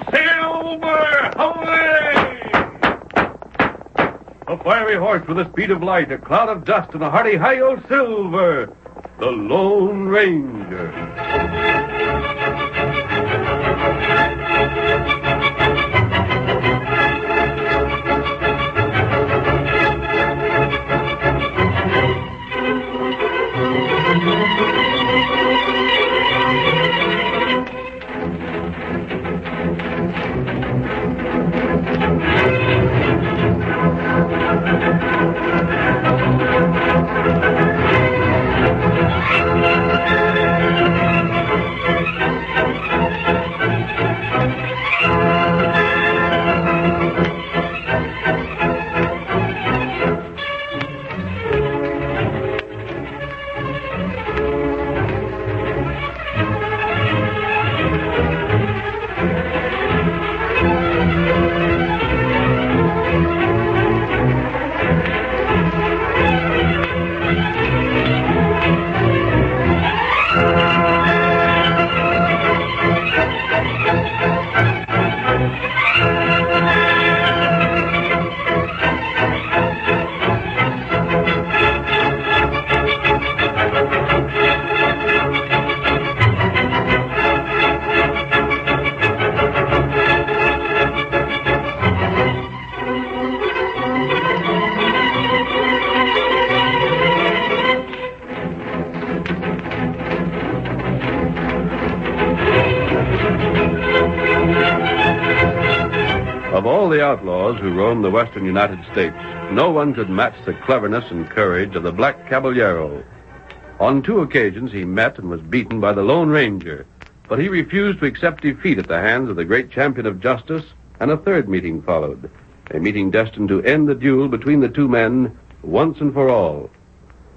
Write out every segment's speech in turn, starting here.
Silver! Away! A fiery horse with the speed of light, a cloud of dust, and a hearty hi-yo Silver, the Lone Ranger. Of all the outlaws who roamed the western United States, no one could match the cleverness and courage of the Black Caballero. On 2 occasions, he met and was beaten by the Lone Ranger, but he refused to accept defeat at the hands of the great champion of justice, and a third meeting followed, a meeting destined to end the duel between the two men once and for all.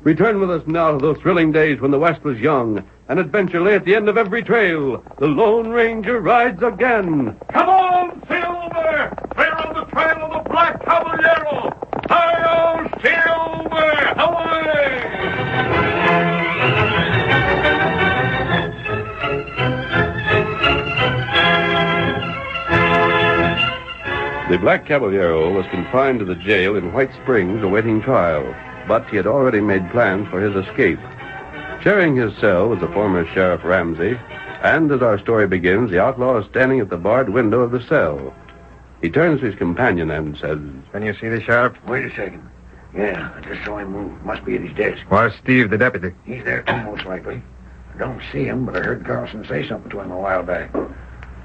Return with us now to those thrilling days when the West was young, and adventure lay at the end of every trail. The Lone Ranger rides again. Come on, Silver! Clear on the trail of the Black Caballero! Hi-yo, Silver! Away! The Black Caballero was confined to the jail in White Springs awaiting trial, but he had already made plans for his escape. Sharing his cell with the former Sheriff Ramsey, and as our story begins, the outlaw is standing at the barred window of the cell. He turns to his companion and says, "Can you see the sheriff?" Wait a second. Yeah, I just saw him move. Must be at his desk. Where's Steve, the deputy? He's there too, most likely. I don't see him, but I heard Carlson say something to him a while back.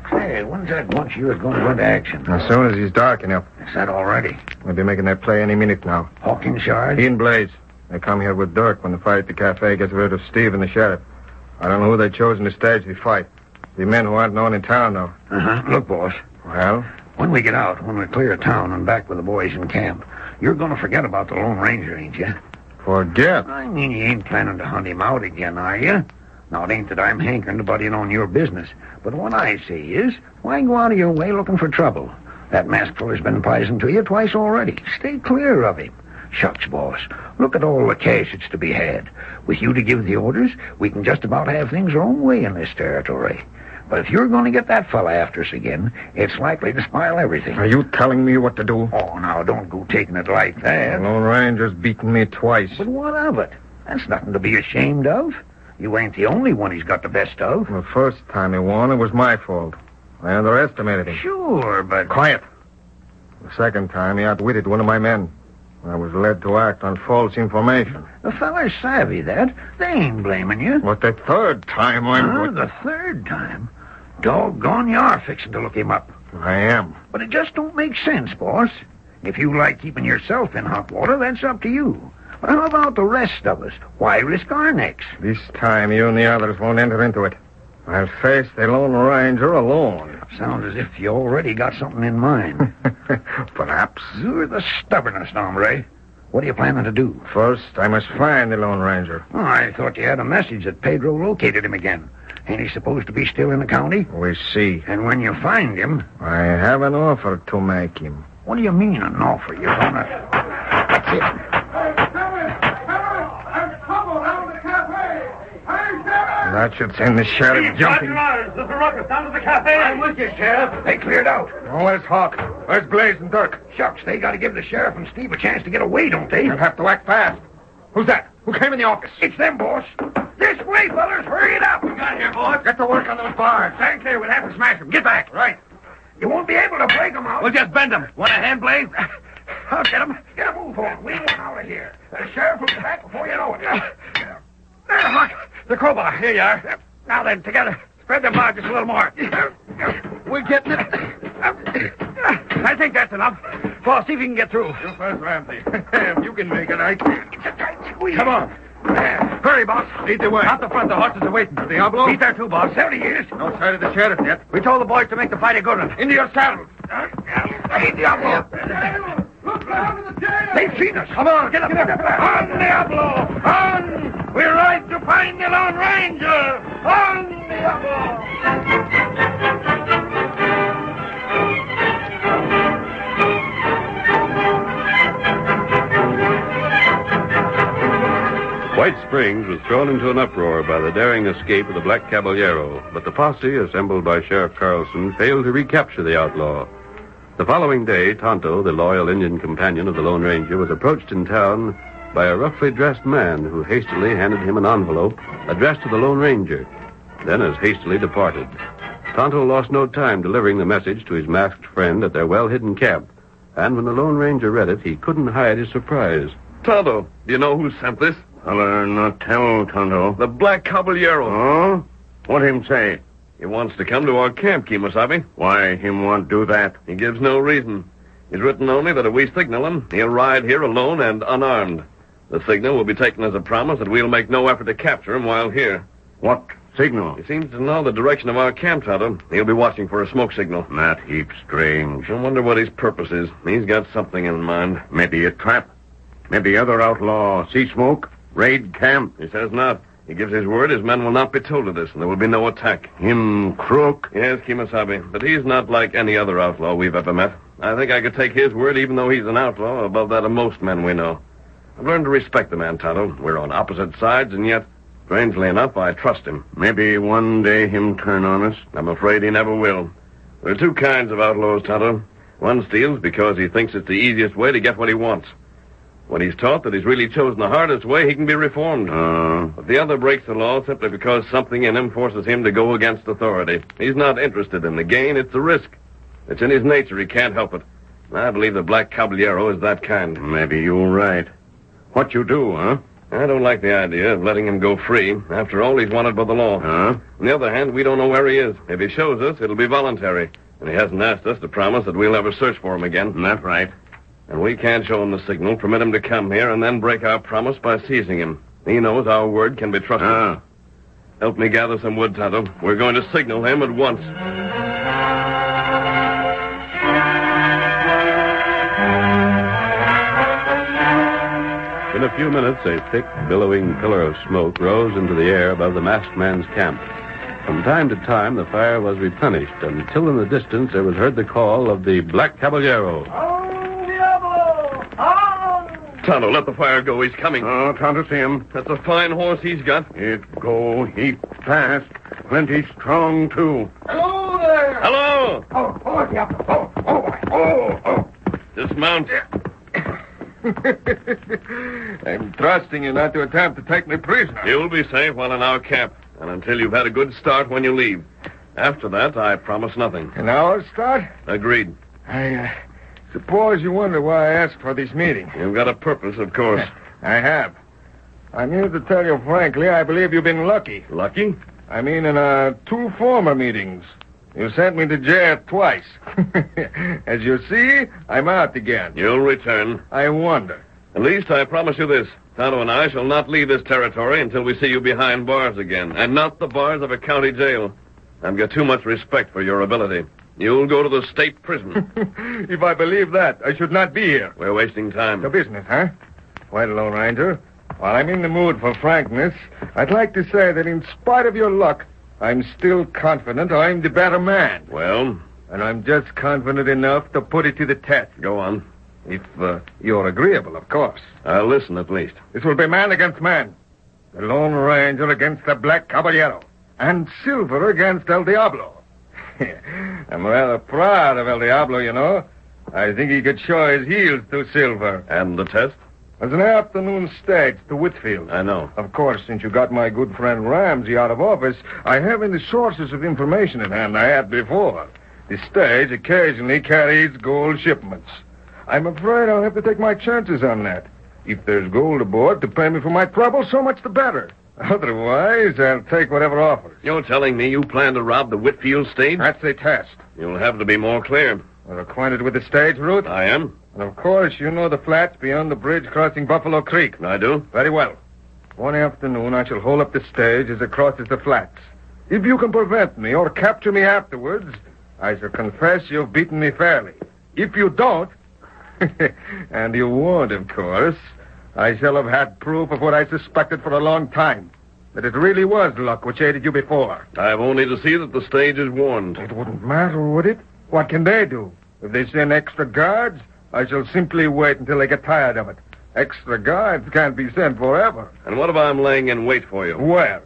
Say, when's that bunch of yours going to go into action? As soon as he's dark enough. Is that already? We'll be making that play any minute now. Hawkins Yard? He and Blaze. They come here with Dirk when the fight at the cafe gets rid of Steve and the sheriff. I don't know who they've chosen to stage the fight. The men who aren't known in town, though. Look, boss. Well? When we get out, when we clear town and back with the boys in camp, you're going to forget about the Lone Ranger, ain't you? Forget? I mean, you ain't planning to hunt him out again, are you? Now, it ain't that I'm hankering to butt in on your business, but what I say is, why go out of your way looking for trouble? That masked feller's been poisoned to you twice already. Stay clear of him. Shucks, boss. Look at all the cash that's to be had. With you to give the orders, we can just about have things our own way in this territory. But if you're going to get that fella after us again, it's likely to spoil everything. Are you telling me what to do? Oh, now, don't go taking it like that. The Lone Ranger's beaten me twice. But what of it? That's nothing to be ashamed of. You ain't the only one he's got the best of. The first time he won, it was my fault. I underestimated him. Sure, but... Quiet. The second time, he outwitted one of my men. I was led to act on false information. The feller's savvy, that. They ain't blaming you. But the third time, The third time? Doggone, you are fixing to look him up. I am. But it just don't make sense, boss. If you like keeping yourself in hot water, that's up to you. But how about the rest of us? Why risk our necks? This time, you and the others won't enter into it. I'll face the Lone Ranger alone. Sounds as if you already got something in mind. Perhaps. You're the stubbornest, hombre. What are you planning to do? First, I must find the Lone Ranger. Oh, I thought you had a message that Pedro located him again. Ain't he supposed to be still in the county? We see. And when you find him... I have an offer to make him. What do you mean, an offer? You're gonna... That's it. That should send the sheriff jumping. There's a ruckus down to the cafe. I'm with you, Sheriff. They cleared out. Oh, where's Hawk? Where's Blaze and Dirk? Shucks, they got to give the sheriff and Steve a chance to get away, don't they? You'll have to act fast. Who's that? Who came in the office? It's them, boss. This way, fellas. Hurry it up. We got here, boss. Get to work on those bars. Stand clear. We'll have to smash them. Get back. Right. You won't be able to break them out. We'll just bend them. Want a hand, Blaze? I'll get them. Get a move on. We want out of here. The sheriff will be back before you know it. There, Hawk. The crowbar. Here you are. Now then, together. Spread them out just a little more. We're getting it. I think that's enough. Paul, see if you can get through. You first, Ramsey. If you can make it, I can. Come on. Hurry, boss. Lead the way. Out the front, the horses are waiting. Diablo? He's there too, boss. 70 years. No sight of the sheriff yet. We told the boys to make the fight a good one. Into your saddles. Hey, Diablo. They've seen us. Come on, get up. On, Diablo. On. We're right to find the Lone Ranger. On, Diablo. White Springs was thrown into an uproar by the daring escape of the Black Caballero, but the posse, assembled by Sheriff Carlson, failed to recapture the outlaw. The following day, Tonto, the loyal Indian companion of the Lone Ranger, was approached in town by a roughly dressed man who hastily handed him an envelope addressed to the Lone Ranger, then as hastily departed. Tonto lost no time delivering the message to his masked friend at their well-hidden camp, and when the Lone Ranger read it, he couldn't hide his surprise. Tonto, do you know who sent this? I'll not tell, Tonto. The Black Caballero. Oh? What him say? He wants to come to our camp, Kemosabe. Why him want do that? He gives no reason. He's written only that if we signal him, he'll ride here alone and unarmed. The signal will be taken as a promise that we'll make no effort to capture him while here. What signal? He seems to know the direction of our camp, Tonto. He'll be watching for a smoke signal. That heap strange. I wonder what his purpose is. He's got something in mind. Maybe a trap. Maybe other outlaw see smoke, raid camp. He says not. He gives his word his men will not be told of this, and there will be no attack. Him crook? Yes, Kemosabe, but he's not like any other outlaw we've ever met. I think I could take his word, even though he's an outlaw, above that of most men we know. I've learned to respect the man, Tonto. We're on opposite sides, and yet, strangely enough, I trust him. Maybe one day him turn on us. I'm afraid he never will. There are two kinds of outlaws, Tonto. One steals because he thinks it's the easiest way to get what he wants. When he's taught that he's really chosen the hardest way, he can be reformed. But the other breaks the law simply because something in him forces him to go against authority. He's not interested in the gain, it's the risk. It's in his nature, he can't help it. I believe the Black Caballero is that kind. Maybe you're right. What you do, huh? I don't like the idea of letting him go free. After all, he's wanted by the law. Huh? On the other hand, we don't know where he is. If he shows us, it'll be voluntary. And he hasn't asked us to promise that we'll never search for him again. That's right. And we can't show him the signal, permit him to come here, and then break our promise by seizing him. He knows our word can be trusted. Help me gather some wood, Tonto. We're going to signal him at once. In a few minutes, a thick, billowing pillar of smoke rose into the air above the masked man's camp. From time to time, the fire was replenished, until in the distance there was heard the call of the Black Caballero. Tonto, let the fire go. He's coming. Oh, Tonto, see him. That's a fine horse he's got. It go heap fast. Plenty strong, too. Hello there. Hello! Oh. Dismount. I'm trusting you not to attempt to take me prisoner. You'll be safe while in our camp, and until you've had a good start when you leave. After that, I promise nothing. An hour's start? Agreed. I suppose you wonder why I asked for this meeting. You've got a purpose, of course. I have. I'm here to tell you frankly, I believe you've been lucky. Lucky? I mean, in 2 former meetings. You sent me to jail twice. As you see, I'm out again. You'll return. I wonder. At least I promise you this. Tonto and I shall not leave this territory until we see you behind bars again, and not the bars of a county jail. I've got too much respect for your ability. You'll go to the state prison. If I believe that, I should not be here. We're wasting time. Your business, huh? Well, Lone Ranger, while I'm in the mood for frankness, I'd like to say that in spite of your luck, I'm still confident I'm the better man. Well? And I'm just confident enough to put it to the test. Go on. If you're agreeable, of course. I'll listen, at least. This will be man against man. The Lone Ranger against the Black Caballero. And Silver against El Diablo. I'm rather proud of El Diablo, you know. I think he could show his heels to Silver. And the test? There's an afternoon stage to Whitfield. I know. Of course, since you got my good friend Ramsey out of office, I haven't the sources of information at hand I had before. The stage occasionally carries gold shipments. I'm afraid I'll have to take my chances on that. If there's gold aboard to pay me for my trouble, so much the better. Otherwise, I'll take whatever offers. You're telling me you plan to rob the Whitfield stage? That's the test. You'll have to be more clear. You're acquainted with the stage route? I am. And of course, you know the flats beyond the bridge crossing Buffalo Creek. I do. Very well. One afternoon, I shall hold up the stage as it crosses the flats. If you can prevent me or capture me afterwards, I shall confess you've beaten me fairly. If you don't, and you won't, of course, I shall have had proof of what I suspected for a long time, that it really was luck which aided you before. I've only to see that the stage is warned. It wouldn't matter, would it? What can they do? If they send extra guards, I shall simply wait until they get tired of it. Extra guards can't be sent forever. And what if I'm laying in wait for you? Where?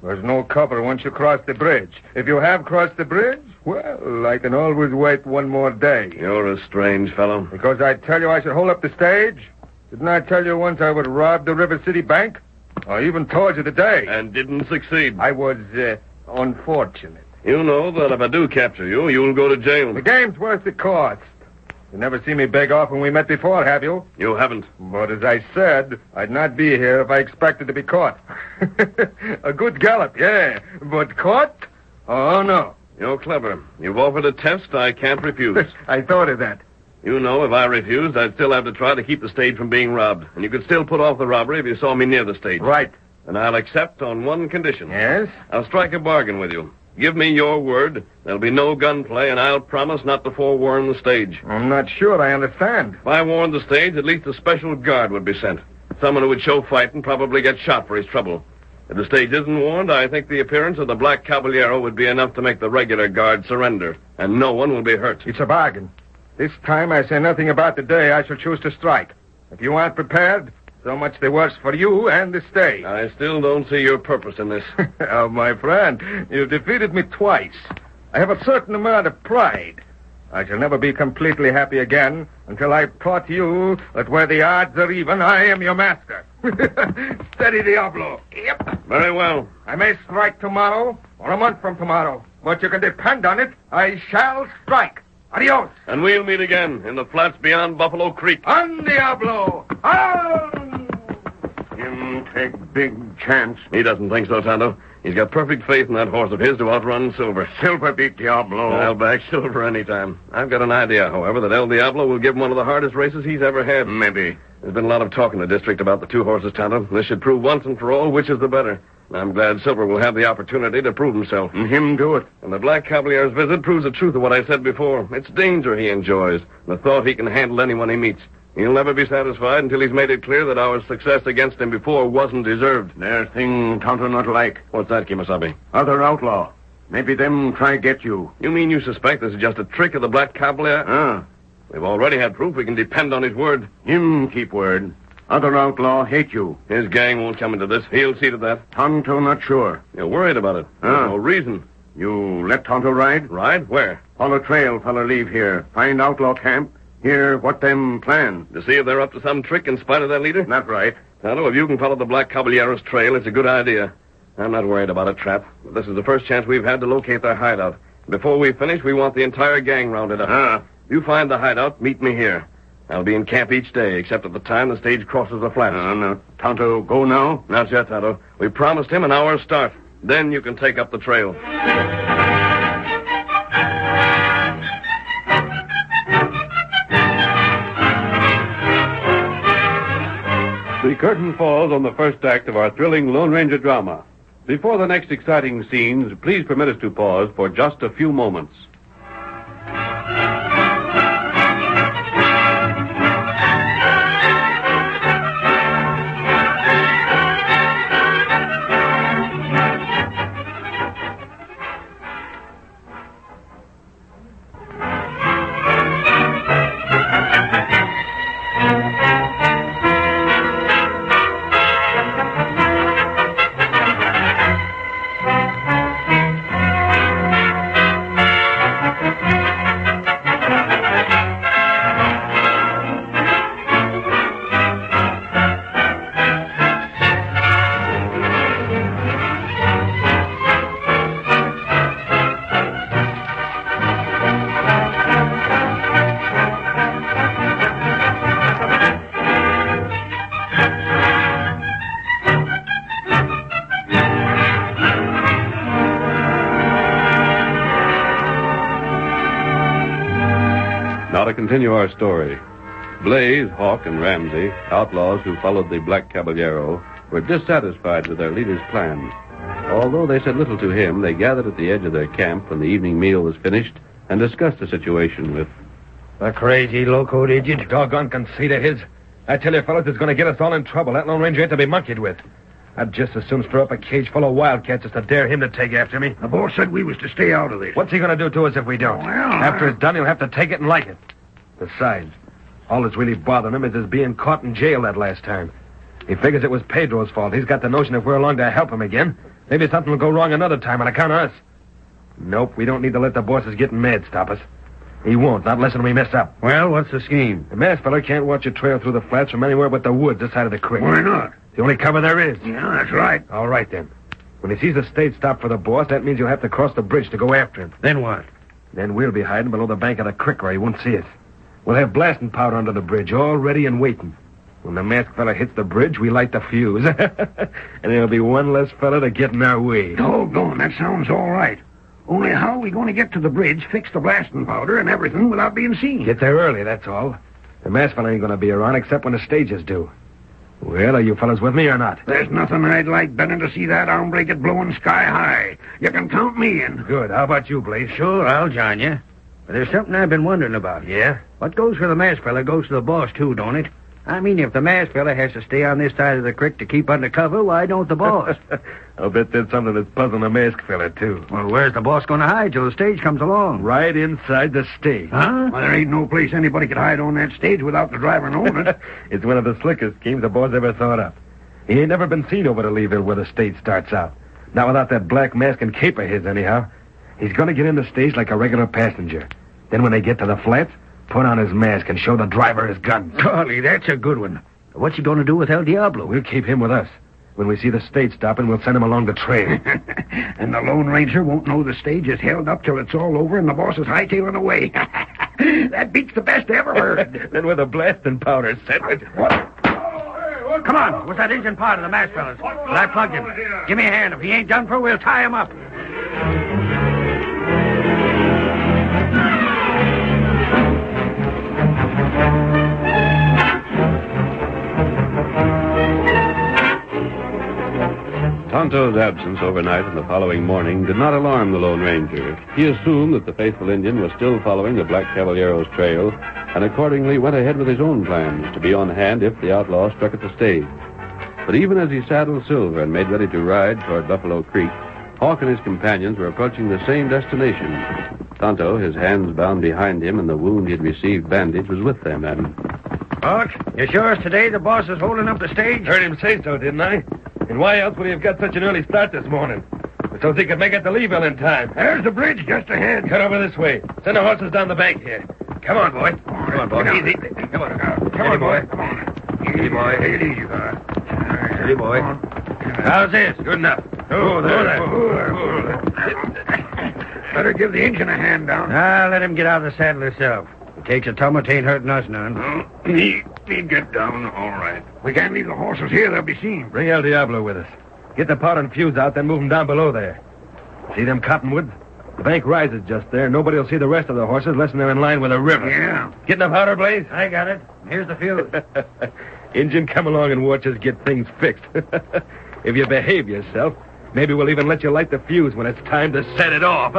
There's no cover once you cross the bridge. If you have crossed the bridge, well, I can always wait one more day. You're a strange fellow. Because I tell you I should hold up the stage? Didn't I tell you once I would rob the River City Bank? I even told you the day. And didn't succeed. I was, unfortunate. You know that if I do capture you, you'll go to jail. The game's worth the cost. You never seen me beg off when we met before, have you? You haven't. But as I said, I'd not be here if I expected to be caught. A good gallop, yeah. But caught? Oh, no. You're clever. You've offered a test I can't refuse. I thought of that. You know, if I refused, I'd still have to try to keep the stage from being robbed. And you could still put off the robbery if you saw me near the stage. Right. And I'll accept on one condition. Yes? I'll strike a bargain with you. Give me your word. There'll be no gunplay, and I'll promise not to forewarn the stage. I'm not sure I understand. If I warned the stage, at least a special guard would be sent. Someone who would show fight and probably get shot for his trouble. If the stage isn't warned, I think the appearance of the Black Caballero would be enough to make the regular guard surrender, and no one will be hurt. It's a bargain. This time I say nothing about the day I shall choose to strike. If you aren't prepared, so much the worse for you and the stage. I still don't see your purpose in this. Oh, my friend, you've defeated me twice. I have a certain amount of pride. I shall never be completely happy again until I've taught you that where the odds are even, I am your master. Steady, Diablo. Yep. Very well. I may strike tomorrow or a month from tomorrow, but you can depend on it. I shall strike. Adios. And we'll meet again in the flats beyond Buffalo Creek. On, Diablo! On! Him take big chance. He doesn't think so, Tonto. He's got perfect faith in that horse of his to outrun Silver. Silver beat Diablo. I'll back Silver any time. I've got an idea, however, that El Diablo will give him one of the hardest races he's ever had. Maybe. There's been a lot of talk in the district about the two horses, Tonto. This should prove once and for all which is the better. I'm glad Silver will have the opportunity to prove himself. And him do it. And the Black Caballero's visit proves the truth of what I said before. It's danger he enjoys, the thought he can handle anyone he meets. He'll never be satisfied until he's made it clear that our success against him before wasn't deserved. There's thing Tonto not like. What's that, Kimasabi? Other outlaw. Maybe them try get you. You mean you suspect this is just a trick of the Black Caballero? We've already had proof we can depend on his word. Him keep word. Other outlaw hate you. His gang won't come into this. He'll see to that. Tonto not sure. You're worried about it. There's no reason. You let Tonto ride? Ride? Where? Follow trail fella leave here. Find outlaw camp. Hear what them plan. To see if they're up to some trick in spite of their leader? Not right. Tonto, if you can follow the Black Caballero's trail, it's a good idea. I'm not worried about a trap. This is the first chance we've had to locate their hideout. Before we finish, we want the entire gang rounded up. You find the hideout, meet me here. I'll be in camp each day, except at the time the stage crosses the flats. Now, Tonto, go now? Not yet, Tonto. We promised him an hour's start. Then you can take up the trail. The curtain falls on the first act of our thrilling Lone Ranger drama. Before the next exciting scenes, please permit us to pause for just a few moments. Now to continue our story. Blaze, Hawk, and Ramsey, outlaws who followed the Black Caballero, were dissatisfied with their leader's plan. Although they said little to him, they gathered at the edge of their camp when the evening meal was finished and discussed the situation with... A crazy, locoed idiot. Doggone conceit of his. I tell you, fellas, it's going to get us all in trouble. That Lone Ranger ain't to be monkeyed with. I'd just as soon stir up a cage full of wildcats as to dare him to take after me. The boss said we was to stay out of this. What's he going to do to us if we don't? Well, After it's done, he'll have to take it and like it. Besides, all that's really bothering him is his being caught in jail that last time. He figures it was Pedro's fault. He's got the notion if we're along to help him again, maybe something will go wrong another time on account of us. Nope, we don't need to let the bosses getting mad stop us. He won't, not unless we mess up. Well, what's the scheme? The masked fella can't watch a trail through the flats from anywhere but the woods this side of the creek. Why not? The only cover there is. Yeah, that's right. All right, then. When he sees the state stop for the boss, that means he'll have to cross the bridge to go after him. Then what? Then we'll be hiding below the bank of the creek where he won't see us. We'll have blasting powder under the bridge, all ready and waiting. When the masked fella hits the bridge, we light the fuse. And there'll be one less fella to get in our way. Doggone, that sounds all right. Only how are we going to get to the bridge, fix the blasting powder and everything without being seen? Get there early, that's all. The masked fella ain't going to be around except when the stages do. Well, are you fellas with me or not? There's nothing I'd like better than to see that hombre get blowing sky high. You can count me in. Good. How about you, Blaze? Sure, I'll join you. But there's something I've been wondering about. Yeah? What goes for the masked fella goes to the boss, too, don't it? I mean, if the masked fella has to stay on this side of the creek to keep under cover, why don't the boss? I'll bet that's something that's puzzling the masked fella, too. Well, where's the boss going to hide till the stage comes along? Right inside the stage. Huh? Well, there ain't no place anybody could hide on that stage without the driver knowing it. It's one of the slickest schemes the boss ever thought up. He ain't never been seen over to Leeville where the stage starts out. Not without that black mask and cape of his, anyhow. He's going to get in the stage like a regular passenger. Then when they get to the flats, put on his mask and show the driver his gun. Golly, that's a good one. What's he going to do with El Diablo? We'll keep him with us. When we see the stage stopping, we'll send him along the trail. And the Lone Ranger won't know the stage is held up till it's all over and the boss is hightailing away. That beats the best I ever heard. Then with a blasting powder set. What? Come on, what's that engine part of the masked fellas? I plugged him. Give me a hand. If he ain't done for, we'll tie him up. Tonto's absence overnight and the following morning did not alarm the Lone Ranger. He assumed that the faithful Indian was still following the Black Caballero's trail, and accordingly went ahead with his own plans to be on hand if the outlaw struck at the stage. But even as he saddled Silver and made ready to ride toward Buffalo Creek, Hawk and his companions were approaching the same destination. Tonto, his hands bound behind him and the wound he had received bandaged, was with them, and... Hawk, you sure as today the boss is holding up the stage? Heard him say so, didn't I? And why else would he have got such an early start this morning? So he could make it to Leeville in time. There's the bridge just ahead. Cut over this way. Send the horses down the bank here. Come on, boy. Come on, boy. Easy. Come on. Come on, boy. Come on. Easy, boy. Take it easy, fella. Easy, boy. How's this? Good enough. Oh, there. Better give the engine a hand down. Let him get out of the saddle himself. He takes a tumble, it ain't hurting us none. He'd get down, all right. We can't leave the horses here. They'll be seen. Bring El Diablo with us. Get the powder and fuse out, then move them down below there. See them cottonwoods? The bank rises just there. Nobody will see the rest of the horses unless they're in line with the river. Yeah. Getting the powder, Blaze? I got it. Here's the fuse. Injun, come along and watch us get things fixed. If you behave yourself, maybe we'll even let you light the fuse when it's time to set it off.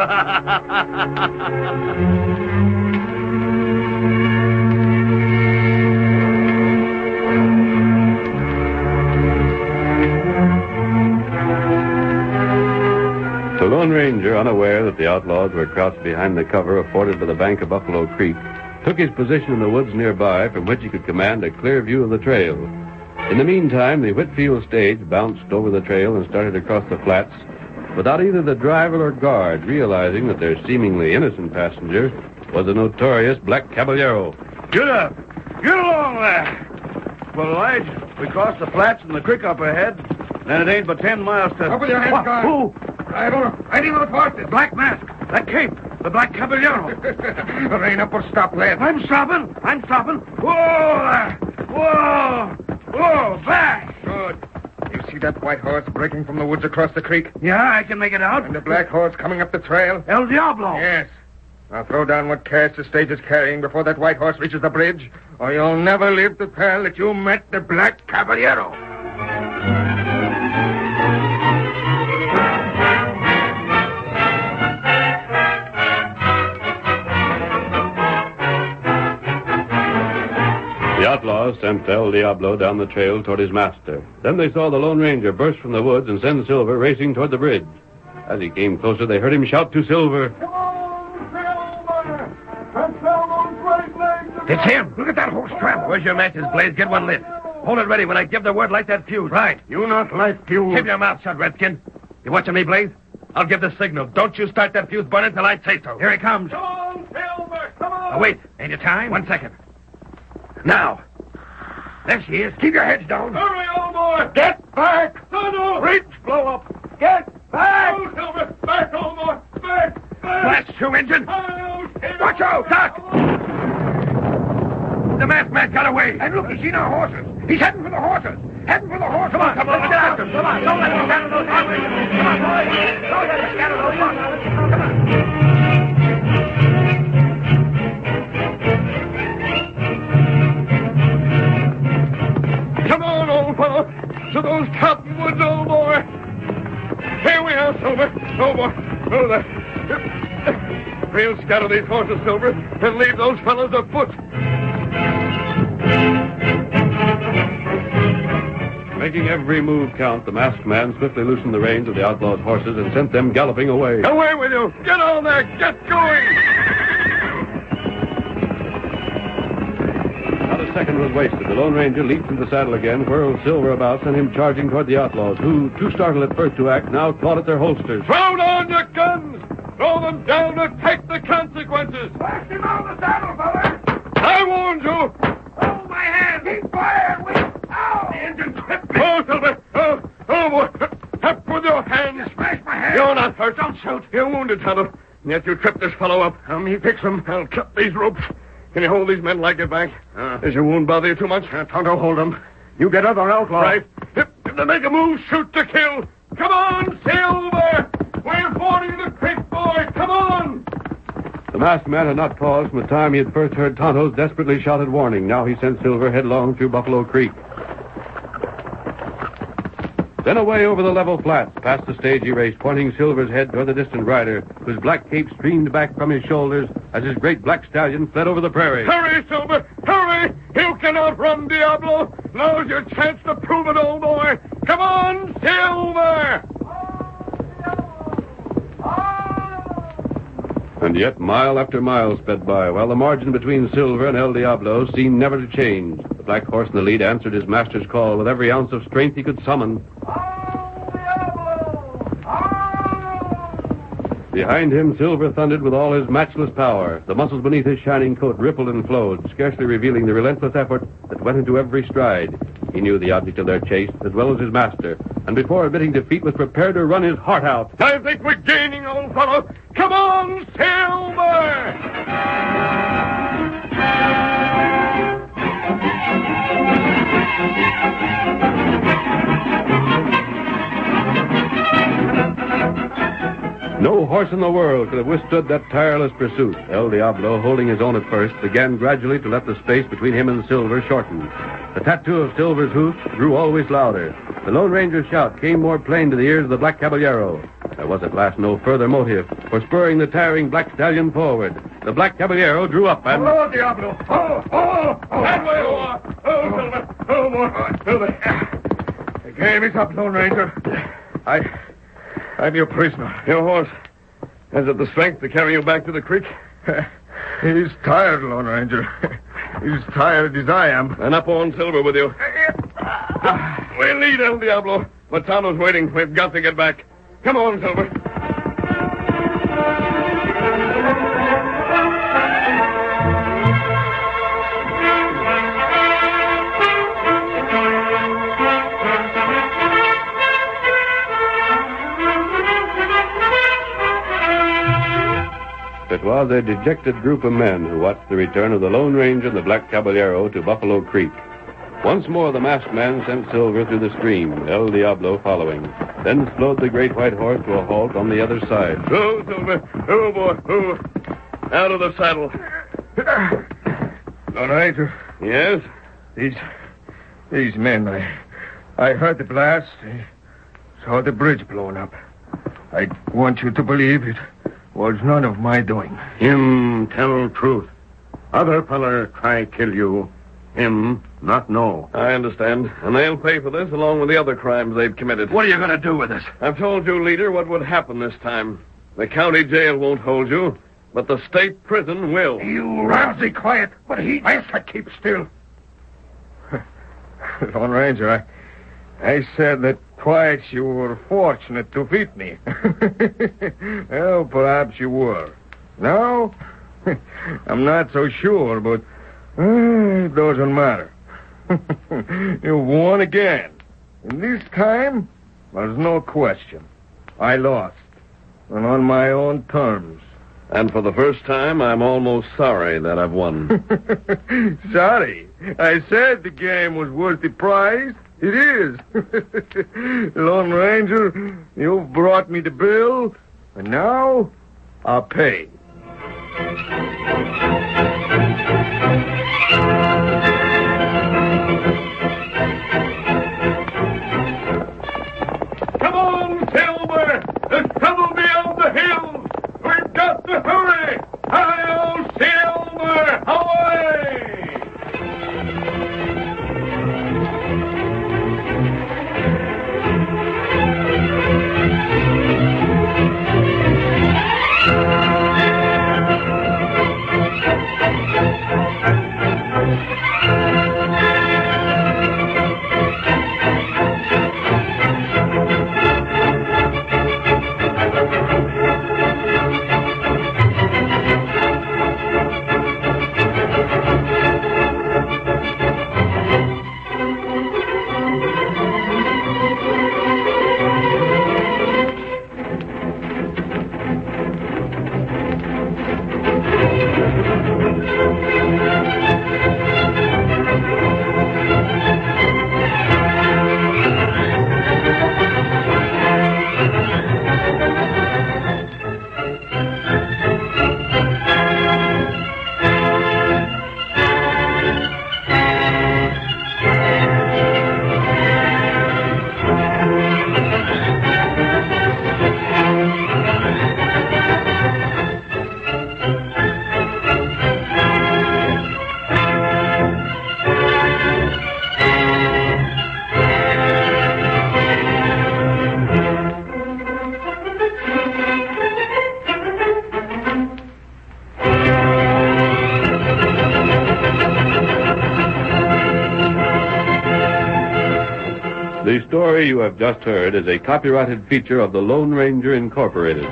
The Lone Ranger, unaware that the outlaws were crouched behind the cover afforded by the bank of Buffalo Creek, took his position in the woods nearby from which he could command a clear view of the trail. In the meantime, the Whitfield stage bounced over the trail and started across the flats without either the driver or guard realizing that their seemingly innocent passenger was the notorious Black Caballero. Get up! Get along there! Well, Lige, we crossed the flats and the creek up ahead. Then it ain't but 10 miles to... Up with your hands, guard. Who? I don't know. I didn't know horses. Black mask. That cape. The Black Caballero. Rein up or stop, lad. I'm stopping. Whoa there. Whoa. Whoa, back. Good. You see that white horse breaking from the woods across the creek? Yeah, I can make it out. And the black horse coming up the trail? El Diablo. Yes. Now throw down what cash the stage is carrying before that white horse reaches the bridge, or you'll never live to tell that you met the Black Caballero. The outlaws sent El Diablo down the trail toward his master. Then they saw the Lone Ranger burst from the woods and send Silver racing toward the bridge. As he came closer, they heard him shout to Silver, Come on, Silver! And sell those great legs! It's him. Look at that horse tramp. Where's your matches, Blaze? Get one lit. Hold it ready. When I give the word, light that fuse. Right. You not like fuse. Keep your mouth shut, Redskin. You watching me, Blaze? I'll give the signal. Don't you start that fuse burning till I say so. Here he comes. Come on, Silver! Come on! Oh, wait. Ain't it time? 1 second. Now. There she is. Keep your heads down. Hurry, old boy! Get back. Tunnel! Reach, blow up. Get back. Oh, Silver! Back, old boy! Back! Back! Blast you, engine. Oh, Silver! Watch out, Doc. The masked man got away. And look, he's seen our horses. He's heading for the horses. Heading for the horses. Come on, come on. Let's get after him. Come on. Don't let him scatter those horses. Come on, boys. Don't let him scatter those horses. Come on. Come on, old fellow! To those cottonwoods, old boy! Here we are, Silver! Oh, boy! Oh, there! We'll scatter these horses, Silver, and leave those fellows afoot! Making every move count, the masked man swiftly loosened the reins of the outlaws' horses and sent them galloping away. Away with you! Get on there! Get going! Not a second was wasted. The Lone Ranger leaped into the saddle again, whirled Silver about, sent him charging toward the outlaws, who, too startled at first to act, now clawed at their holsters. Throw down your guns! Throw them down to take the consequences! Blast him out of the saddle, fella. I warned you! Hold my hand. Keep firing. Ow! The engine tripped me. Oh, Silver! Oh, boy! Up with your hands! Smash my hand. You're not hurt. Don't shoot. You're wounded, Tonto. Yet you tripped this fellow up. Me fix him. I'll cut these ropes. Can you hold these men like it back? Does your wound bother you too much? Tonto, hold them. You get other outlaws. Right. If they make a move, shoot to kill. Come on, Silver! We're fording the creek, boy. Come on! The masked man had not paused from the time he had first heard Tonto's desperately shouted warning. Now he sent Silver headlong through Buffalo Creek. Then away over the level flats, past the stage he raced, pointing Silver's head toward the distant rider, whose black cape streamed back from his shoulders as his great black stallion fled over the prairie. Hurry, Silver! Hurry! You cannot run, Diablo! Now's your chance to prove it, old boy! Come on, Silver! And yet mile after mile sped by, while the margin between Silver and El Diablo seemed never to change. The black horse in the lead answered his master's call with every ounce of strength he could summon. Behind him, Silver thundered with all his matchless power. The muscles beneath his shining coat rippled and flowed, scarcely revealing the relentless effort that went into every stride. He knew the object of their chase as well as his master, and before admitting defeat was prepared to run his heart out. I think we're gaining, old fellow. Come on, Silver! No horse in the world could have withstood that tireless pursuit. El Diablo, holding his own at first, began gradually to let the space between him and Silver shorten. The tattoo of Silver's hoofs grew always louder. The Lone Ranger's shout came more plain to the ears of the Black Caballero. There was at last no further motive for spurring the tiring black stallion forward. The Black Caballero drew up and... Oh, Diablo! That way, oh, Silver! Oh, boy! Silver! The game is up, Lone Ranger. I'm your prisoner. Your horse. Has it the strength to carry you back to the creek? He's tired, Lone Ranger. He's tired as I am. And up on Silver with you. We'll lead El Diablo. But Tonto's waiting. We've got to get back. Come on, Silver. It was a dejected group of men who watched the return of the Lone Ranger and the Black Caballero to Buffalo Creek. Once more the masked man sent Silver through the stream, El Diablo following. Then slowed the great white horse to a halt on the other side. Oh, Silver. Oh, boy. Oh. Out of the saddle. Lone Ranger, Yes? these men, I heard the blast. I saw the bridge blown up. I want you to believe it was none of my doing. Him tell truth. Other feller try kill you. Him not know. I understand. And they'll pay for this along with the other crimes they've committed. What are you going to do with us? I've told you, leader, what would happen this time. The county jail won't hold you, but the state prison will. You Ramsey, quiet. But he... I said keep still. Lone Ranger, I said that twice you were fortunate to beat me. Well, perhaps you were. No, I'm not so sure, but it doesn't matter. You won again. And this time, there's no question. I lost. And on my own terms. And for the first time, I'm almost sorry that I've won. Sorry. I said the game was worth the prize. It is. Lone Ranger, you've brought me the bill, and now I'll pay. Come on, Silver! There's trouble beyond the hills! We've got to hurry! Hi-yo, Silver! Away! The story you have just heard is a copyrighted feature of the Lone Ranger Incorporated.